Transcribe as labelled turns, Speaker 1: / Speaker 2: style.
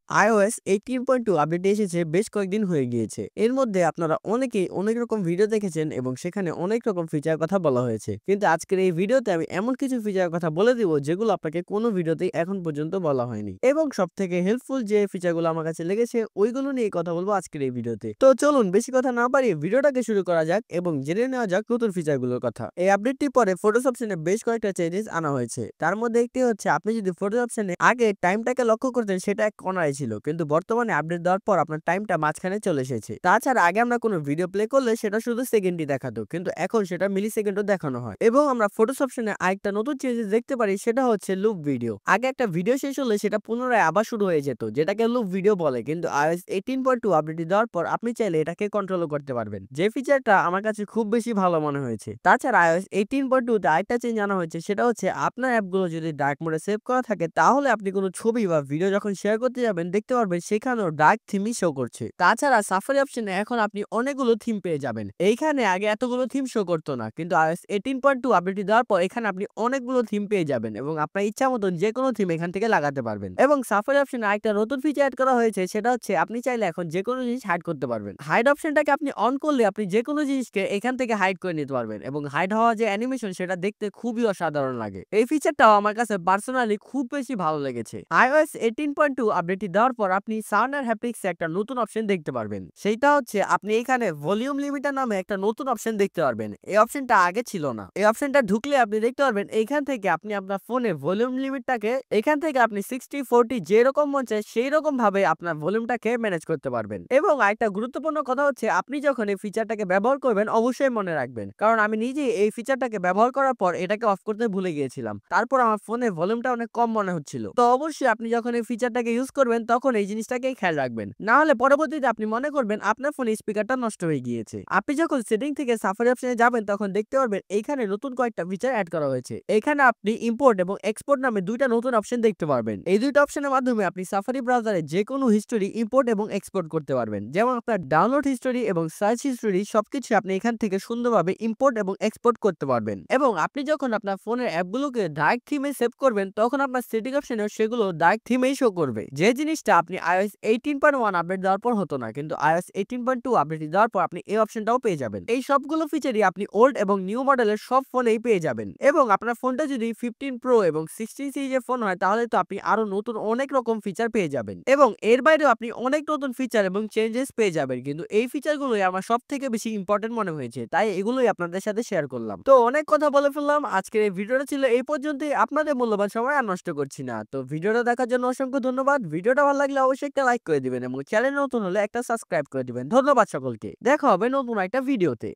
Speaker 1: iOS 18.2 update এসেছে বেশ কয়েকদিন হয়ে গিয়েছে। এর মধ্যে আপনারা অনেকেই অনেক রকম ভিডিও দেখেছেন এবং সেখানে অনেক রকম ফিচার কথা বলা হয়েছে। কিন্তু আজকের এই ভিডিওতে আমি এমন কিছু ফিচার কথা বলে দিব যেগুলো আপনাকে কোনো ভিডিওতেই এখন পর্যন্ত বলা হয়নি। এবং সবথেকে হেল্পফুল যে ফিচারগুলো আমার কাছে লেগেছে ওইগুলো নিয়ে কথা বলবো আজকের এই ভিডিওতে। তো চলুন বেশি কথা না বাড়িয়ে ভিডিওটাকে শুরু করা যাক এবং জেনে নেওয়া যাক নতুন ফিচারগুলোর কথা। এই আপডেটটি পরে ফটোস অপশনে বেশ কয়েকটা চেঞ্জেস আনা হয়েছে। তার মধ্যে একটি হচ্ছে আপনি যদি ফটোস অপশনে আগে টাইমটাকে লক্ষ্য করতেন সেটা এক কোণায় ছিল, কিন্তু বর্তমানে আপডেট দেওয়ার পর আপনার টাইমটা মাঝখানে চলে এসেছে। তাছাড়া আগে আমরা কোনো ভিডিও প্লে করলে সেটা শুধু সেকেন্ডই দেখাতো, কিন্তু এখন সেটা মিলি সেকেন্ডও দেখানো হয়। এবং আমরা ফটোস অপশনে আরেকটা নতুন চেঞ্জেস দেখতে পারি, সেটা হচ্ছে লুপ ভিডিও। আগে একটা ভিডিও শেষ হলে সেটা পুনরায় আবার শুরু হয়ে যেত, যেটাকে লুপ ভিডিও বলে, কিন্তু iOS 18.2 আপডেট দেওয়ার পর আপনি চাইলে এটাকে কন্ট্রোল করতে পারবেন, যে ফিচারটা আমার কাছে খুব বেশি ভালো মনে হয়েছে। তাছাড়া iOS 18.2 তে আরেকটা চেঞ্জ আনা হয়েছে, সেটা হচ্ছে আপনার অ্যাপগুলো যদি ডার্ক মোডে সেভ করা থাকে তাহলে আপনি কোনো ছবি বা ভিডিও যখন শেয়ার করতে যাবেন দেখতে পারবেন সেখানেও ডার্ক থিমই শো করছে। তাছাড়া সাফারি অপশনে এখন আপনি অনেকগুলো থিম পেয়ে যাবেন। এইখানে আগে এতগুলো থিম শো করতো না, কিন্তু iOS 18.2 আপডেট দেওয়ার পর এখানে আপনি অনেকগুলো থিম পেয়ে যাবেন এবং আপনার ইচ্ছা মতন যে কোনো থিম এখান থেকে লাগাতে পারবেন। এবং সাফারি অপশনে আরেকটা নতুন ফিচার অ্যাড করা হয়েছে, সেটা হচ্ছে আপনি চাইলে এখন যে কোনো জিনিস হাইড করতে পারবেন। হাইড অপশনটাকে আপনি অন করলে আপনি যে কোনো জিনিসকে এখান থেকে হাইড করে নিতে পারবেন এবং হাইড হওয়া যে অ্যানিমেশন সেটা দেখতে খুবই অসাধারণ লাগে। এই ফিচারটাও আমার কাছে পার্সোনালি খুব বেশি ভালো লেগেছে। iOS 18.2 আপডেটটি দেওয়ার পর আপনি সাউন্ড আর হ্যাপটিক্সে একটা নতুন অপশন দেখতে পারবেন। সেইটা হচ্ছে আপনি এখানে ভলিউম লিমিটার নামে একটা নতুন অপশন দেখতে পারবেন। এই অপশনটা আগে ছিল না। এই অপশনটা ঢুকলে আপনি দেখতে পারবেন এইখান থেকে আপনি আপনার ফোনে ভলিউম লিমিটটাকে এখান থেকে আপনি 60-40 যেরকম মন চায় সেই রকম ভাবে আপনার ভলিউমটাকে ম্যানেজ করতে পারবেন। এবং আরেকটা গুরুত্বপূর্ণ কথা হচ্ছে আপনি যখন এই ফিচারটাকে ব্যবহার করবেন অবশ্যই মনে রাখবেন, কারণ আমি নিজেই এই ফিচারটাকে ব্যবহার করার পর এটাকে অফ করতে ভুলে গিয়েছিলাম। তারপর আমার ফোনে ভলিউমটা অনেক কম মনে হচ্ছিল। তো অবশ্যই আপনি যখন এই ফিচারটাকে ইউজ করবেন তখন এই জিনিসটাকেই খেয়াল রাখবেন, না হলে পরবর্তীতে আপনি মনে করবেন আপনার ফোনে স্পিকারটা নষ্ট হয়ে গিয়েছে। আপনি যখন সেটিং থেকে সাফারি অপশনে যাবেন তখন দেখতে পারবেন এইখানে নতুন কয়েকটা ফিচার অ্যাড করা হয়েছে। এখানে আপনি ইম্পোর্ট এবং এক্সপোর্ট নামে দুইটা নতুন অপশন দেখতে পারবেন। এই দুইটা অপশনের মাধ্যমে আপনি সাফারি ব্রাউজারে যে কোনো হিস্টোরি ইম্পোর্ট এবং এক্সপোর্ট করতে পারবেন। যেমন আপনার ডাউনলোড হিস্টোরি এবং সার্চ হিস্টোরি সবকিছু আপনি এখান থেকে সুন্দরভাবে ইম্পোর্ট এবং এক্সপোর্ট করতে পারবেন। এবং আপনি যখন আপনার ফোনের অ্যাপগুলোকে ডার্ক থিমে সেভ করবেন তখন আপনার সেটিং অপশনে সেগুলো ডার্ক থিমেই শো করবে, যে জিনিসটা আপনি iOS 18.1 আপডেট দেওয়ার পর হতো না, কিন্তু iOS 18.2 আপডেট দেওয়ার পর আপনি এই অপশনটাও পেয়ে যাবেন। এই সবগুলো ফিচারই আপনি ওল্ড এবং নিউ মডেলের সব ফোনেই পেয়ে যাবেন। এবং আপনার ফোনটা যদি 15 প্রো এবং 16 সিরিজের ফোন হয় তাহলে তো আপনি আরো নতুন অনেক রকম ফিচার পেয়ে যাবেন। এবং এর বাইরেও আপনি অনেক নতুন ফিচার এবং চেঞ্জেস পেয়ে যাবেন, কিন্তু এই ফিচারগুলোই আমার সব থেকে বেশি ইম্পর্টেন্ট মনে হয়েছে, তাই এগুলোই আপনাদের সাথে শেয়ার করলাম। তো অনেক কথা বলে ফেললাম, আজকের এই ভিডিওটা ছিল এই পর্যন্তই। আপনাদের মূল্যবান সময় আর নষ্ট করছি না। তো ভিডিওটা দেখার জন্য অসংখ্য ধন্যবাদ। ভিডিওটা ভালো লাগলে অবশ্যই একটা লাইক করে দিবেন এবং চ্যানেল নতুন হলে একটা সাবস্ক্রাইব করে দিবেন। ধন্যবাদ সকলকে। দেখা হবে নতুন একটা ভিডিওতে।